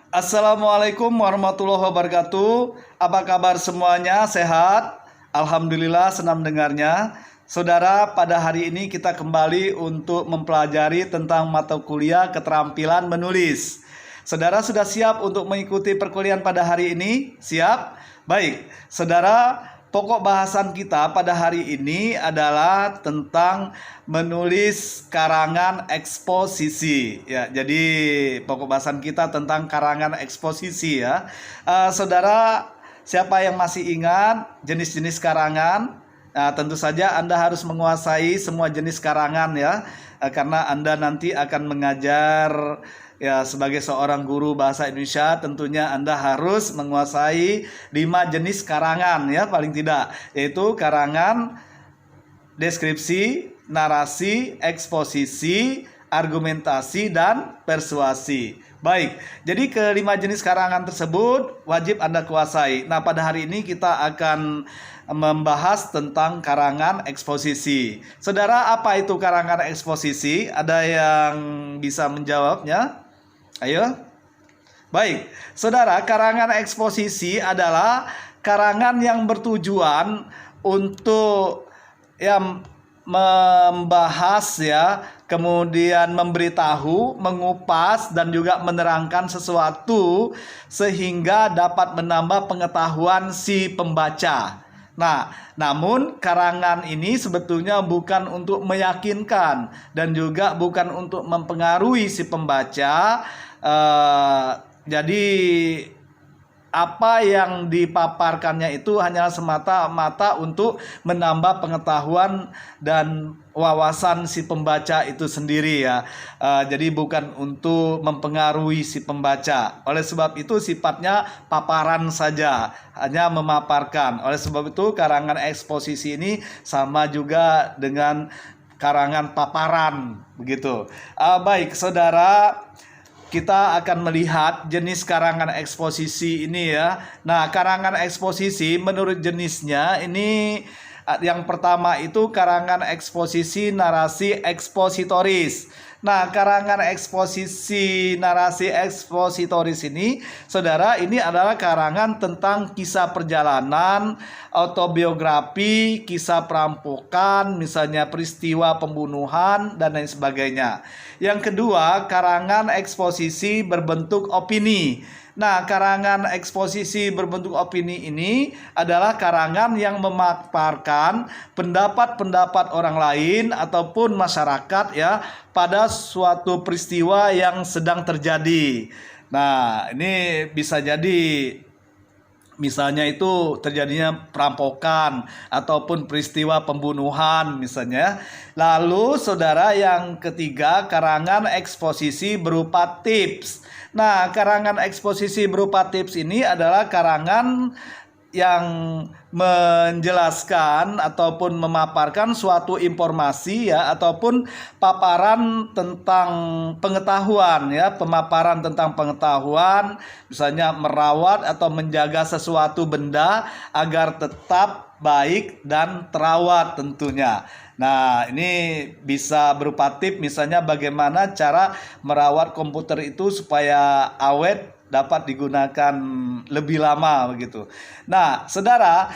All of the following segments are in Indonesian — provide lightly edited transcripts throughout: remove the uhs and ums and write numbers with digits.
Assalamualaikum warahmatullahi wabarakatuh. Apa kabar semuanya? Sehat? Alhamdulillah, senang dengarnya. Saudara, pada hari ini kita kembali untuk mempelajari tentang mata kuliah keterampilan menulis. Saudara sudah siap untuk mengikuti perkuliahan pada hari ini? Siap? Baik, saudara, pokok bahasan kita pada hari ini adalah tentang menulis karangan eksposisi. Ya, jadi pokok bahasan kita tentang karangan eksposisi ya. Saudara, siapa yang masih ingat jenis-jenis karangan? Nah, tentu saja Anda harus menguasai semua jenis karangan ya, karena Anda nanti akan mengajar ya sebagai seorang guru bahasa Indonesia. Tentunya Anda harus menguasai 5 jenis karangan ya paling tidak, yaitu karangan deskripsi, narasi, eksposisi, argumentasi, dan persuasi. Baik, jadi kelima jenis karangan tersebut wajib Anda kuasai. Nah, pada hari ini kita akan membahas tentang karangan eksposisi. Saudara, apa itu karangan eksposisi? Ada yang bisa menjawabnya? Ayo. Baik, saudara, karangan eksposisi adalah karangan yang bertujuan untuk membahas ya, kemudian memberitahu, mengupas, dan juga menerangkan sesuatu sehingga dapat menambah pengetahuan si pembaca. Nah, namun karangan ini sebetulnya bukan untuk meyakinkan dan juga bukan untuk mempengaruhi si pembaca. Jadi apa yang dipaparkannya itu hanya semata-mata untuk menambah pengetahuan dan wawasan si pembaca itu sendiri ya. Jadi bukan untuk mempengaruhi si pembaca. Oleh sebab itu sifatnya paparan saja, hanya memaparkan. Oleh sebab itu karangan eksposisi ini sama juga dengan karangan paparan begitu. Baik, saudara, kita akan melihat jenis karangan eksposisi ini ya. Nah, karangan eksposisi menurut jenisnya ini yang pertama itu karangan eksposisi narasi ekspositoris. Nah, karangan eksposisi narasi ekspositoris ini, saudara, ini adalah karangan tentang kisah perjalanan, autobiografi, kisah perampokan, misalnya peristiwa pembunuhan, dan lain sebagainya. Yang kedua, karangan eksposisi berbentuk opini. Nah, karangan eksposisi berbentuk opini ini adalah karangan yang memaparkan pendapat-pendapat orang lain ataupun masyarakat ya pada suatu peristiwa yang sedang terjadi. Nah, ini bisa jadi misalnya itu terjadinya perampokan ataupun peristiwa pembunuhan misalnya. Lalu saudara, yang ketiga, karangan eksposisi berupa tips. Nah, karangan eksposisi berupa tips ini adalah karangan yang menjelaskan ataupun memaparkan suatu informasi ya ataupun paparan tentang pengetahuan ya, pemaparan tentang pengetahuan, misalnya merawat atau menjaga sesuatu benda agar tetap baik dan terawat tentunya. Nah, ini bisa berupa tips, misalnya bagaimana cara merawat komputer itu supaya awet, dapat digunakan lebih lama begitu. Nah, saudara,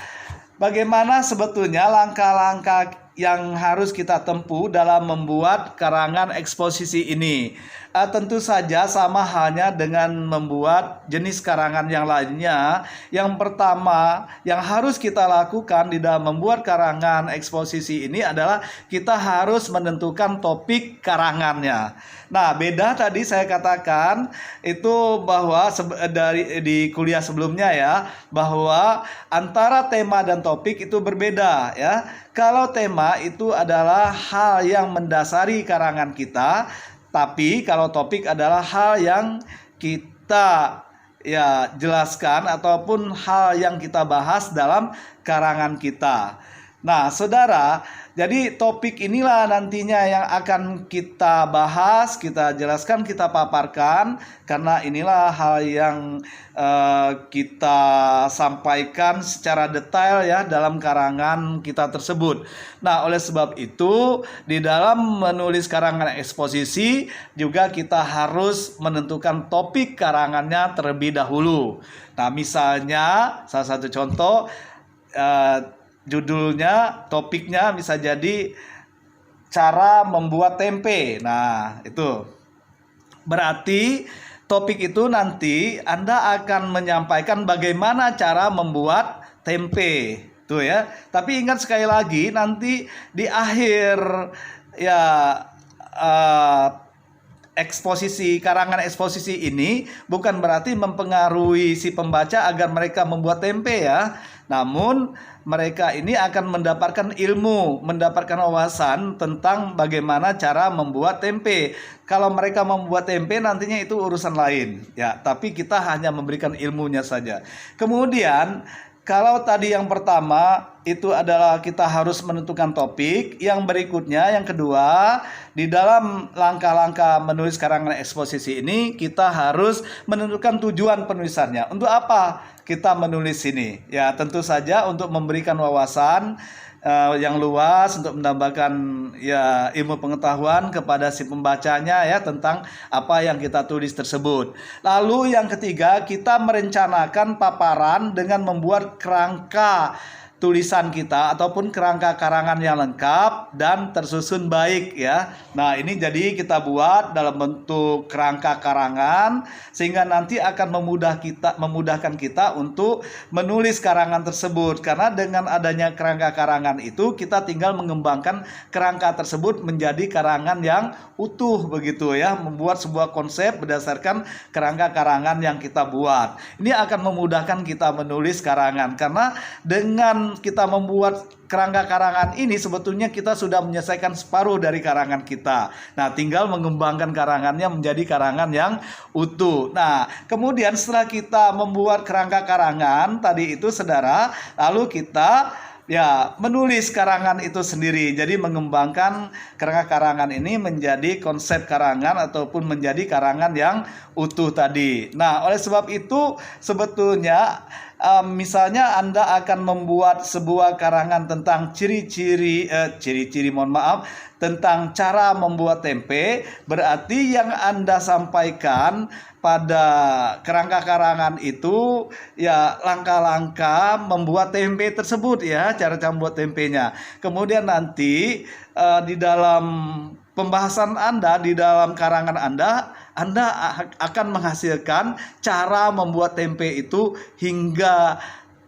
bagaimana sebetulnya langkah-langkah yang harus kita tempuh dalam membuat karangan eksposisi ini? Tentu saja sama halnya dengan membuat jenis karangan yang lainnya. Yang pertama yang harus kita lakukan di dalam membuat karangan eksposisi ini adalah kita harus menentukan topik karangannya. Nah, beda tadi saya katakan itu bahwa di kuliah sebelumnya ya, bahwa antara tema dan topik itu berbeda ya. Kalau tema itu adalah hal yang mendasari karangan kita, tapi kalau topik adalah hal yang kita ya jelaskan ataupun hal yang kita bahas dalam karangan kita. Nah, saudara, Jadi topik inilah nantinya yang akan kita bahas, kita jelaskan, kita paparkan, karena inilah hal yang kita sampaikan secara detail ya dalam karangan kita tersebut. Nah, oleh sebab itu di dalam menulis karangan eksposisi juga kita harus menentukan topik karangannya terlebih dahulu. Nah, misalnya salah satu contoh judulnya, topiknya bisa jadi cara membuat tempe. Nah, itu berarti topik itu nanti Anda akan menyampaikan bagaimana cara membuat tempe. Tuh ya. Tapi ingat sekali lagi, nanti di akhir ya karangan eksposisi ini bukan berarti mempengaruhi si pembaca agar mereka membuat tempe ya. Namun mereka ini akan mendapatkan ilmu, mendapatkan wawasan tentang bagaimana cara membuat tempe. Kalau mereka membuat tempe nantinya itu urusan lain ya, tapi kita hanya memberikan ilmunya saja. Kemudian kalau tadi yang pertama itu adalah kita harus menentukan topik, yang berikutnya, yang kedua, di dalam langkah-langkah menulis karangan eksposisi ini kita harus menentukan tujuan penulisannya. Untuk apa kita menulis ini? Ya, tentu saja untuk memberikan wawasan yang luas, untuk menambahkan ya ilmu pengetahuan kepada si pembacanya ya tentang apa yang kita tulis tersebut. Lalu yang ketiga, kita merencanakan paparan dengan membuat kerangka tulisan kita ataupun kerangka karangan yang lengkap dan tersusun baik ya. Nah, ini jadi kita buat dalam bentuk kerangka karangan sehingga nanti akan memudahkan kita untuk menulis karangan tersebut, karena dengan adanya kerangka karangan itu kita tinggal mengembangkan kerangka tersebut menjadi karangan yang utuh begitu ya, membuat sebuah konsep berdasarkan kerangka karangan yang kita buat. Ini akan memudahkan kita menulis karangan, karena dengan kita membuat kerangka karangan ini sebetulnya kita sudah menyelesaikan separuh dari karangan kita. Nah, tinggal mengembangkan karangannya menjadi karangan yang utuh. Nah, kemudian setelah kita membuat kerangka karangan tadi itu saudara, lalu kita ya menulis karangan itu sendiri. Jadi mengembangkan kerangka karangan ini menjadi konsep karangan ataupun menjadi karangan yang utuh tadi. Nah, oleh sebab itu sebetulnya misalnya Anda akan membuat sebuah karangan tentang tentang cara membuat tempe, berarti yang Anda sampaikan pada kerangka karangan itu ya langkah-langkah membuat tempe tersebut ya, cara membuat tempenya. Kemudian nanti di dalam pembahasan Anda, di dalam karangan Anda akan menghasilkan cara membuat tempe itu hingga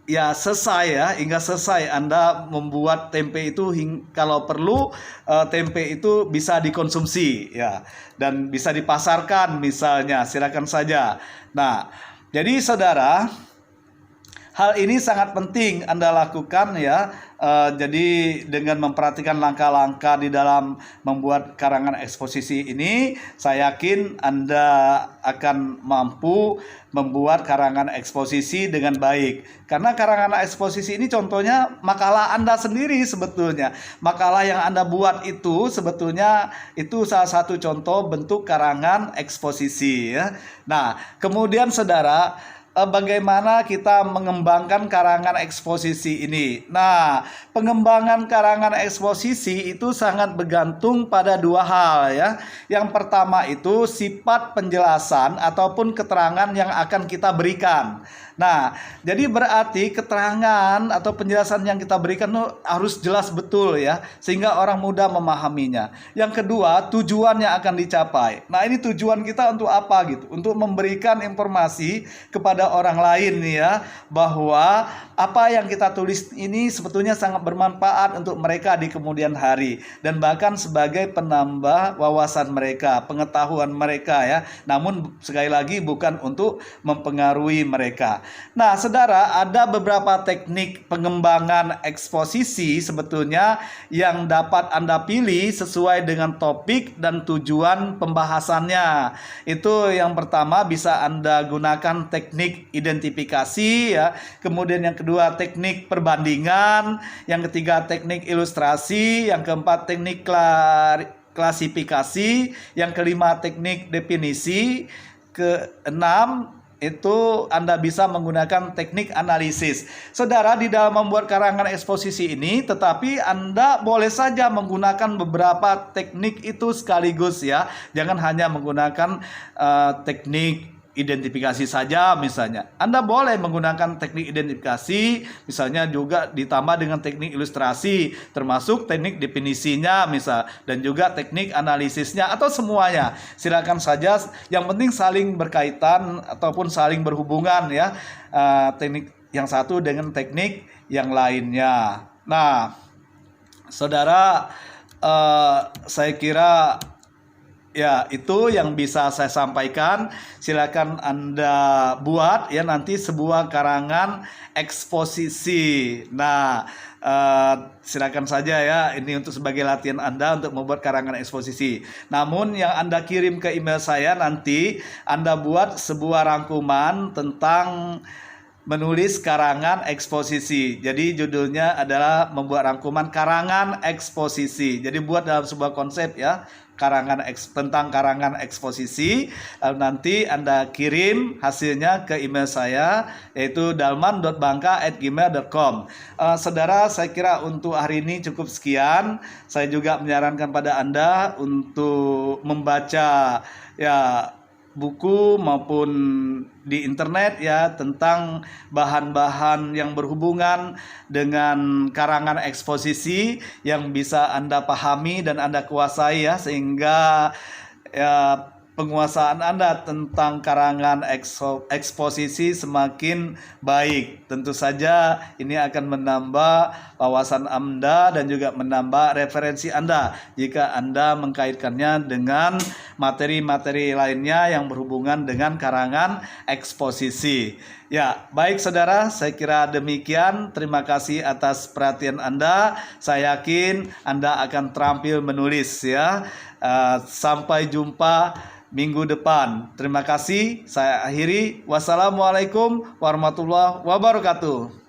selesai Anda membuat tempe itu, kalau perlu tempe itu bisa dikonsumsi ya, dan bisa dipasarkan misalnya, silakan saja. Nah, jadi saudara, hal ini sangat penting Anda lakukan ya. Jadi dengan memperhatikan langkah-langkah di dalam membuat karangan eksposisi ini, saya yakin Anda akan mampu membuat karangan eksposisi dengan baik. Karena karangan eksposisi ini contohnya makalah Anda sendiri sebetulnya. Makalah yang Anda buat itu sebetulnya itu salah satu contoh bentuk karangan eksposisi ya. Nah, kemudian saudara, bagaimana kita mengembangkan karangan eksposisi ini? Nah, pengembangan karangan eksposisi itu sangat bergantung pada dua hal ya. Yang pertama itu sifat penjelasan ataupun keterangan yang akan kita berikan. Nah, jadi berarti keterangan atau penjelasan yang kita berikan itu harus jelas betul ya, sehingga orang mudah memahaminya. Yang kedua, tujuan yang akan dicapai. Nah, ini tujuan kita untuk apa gitu? Untuk memberikan informasi kepada orang lain ya, bahwa apa yang kita tulis ini sebetulnya sangat bermanfaat untuk mereka di kemudian hari, dan bahkan sebagai penambah wawasan mereka, pengetahuan mereka ya. Namun sekali lagi bukan untuk mempengaruhi mereka. Nah, saudara, ada beberapa teknik pengembangan eksposisi sebetulnya yang dapat Anda pilih sesuai dengan topik dan tujuan pembahasannya. Itu yang pertama, bisa Anda gunakan teknik teknik identifikasi ya. Kemudian yang kedua teknik perbandingan, yang ketiga teknik ilustrasi, yang keempat teknik klasifikasi, yang kelima teknik definisi, keenam itu Anda bisa menggunakan teknik analisis. Saudara, di dalam membuat karangan eksposisi ini, tetapi Anda boleh saja menggunakan beberapa teknik itu sekaligus ya. Jangan hanya menggunakan teknik identifikasi saja misalnya. Anda boleh menggunakan teknik identifikasi, misalnya juga ditambah dengan teknik ilustrasi, termasuk teknik definisinya misal, dan juga teknik analisisnya atau semuanya. Silakan saja, yang penting saling berkaitan ataupun saling berhubungan ya, teknik yang satu dengan teknik yang lainnya. Nah, saudara, saya kira ya, itu yang bisa saya sampaikan. Silakan Anda buat ya nanti sebuah karangan eksposisi. Nah, silakan saja ya, ini untuk sebagai latihan Anda untuk membuat karangan eksposisi. Namun yang Anda kirim ke email saya nanti, Anda buat sebuah rangkuman tentang menulis karangan eksposisi. Jadi judulnya adalah membuat rangkuman karangan eksposisi. Jadi buat dalam sebuah konsep ya, tentang karangan eksposisi. Lalu nanti Anda kirim hasilnya ke email saya, yaitu dalman.bangka@gmail.com. Saudara, saya kira untuk hari ini cukup sekian. Saya juga menyarankan pada Anda untuk membaca ya buku maupun di internet ya tentang bahan-bahan yang berhubungan dengan karangan eksposisi yang bisa Anda pahami dan Anda kuasai ya, sehingga ya penguasaan Anda tentang karangan eksposisi semakin baik. Tentu saja ini akan menambah wawasan Anda dan juga menambah referensi Anda jika Anda mengkaitkannya dengan materi-materi lainnya yang berhubungan dengan karangan eksposisi. Ya, baik saudara, saya kira demikian. Terima kasih atas perhatian Anda. Saya yakin Anda akan terampil menulis ya. Sampai jumpa minggu depan. Terima kasih. Saya akhiri. Wassalamualaikum warahmatullahi wabarakatuh.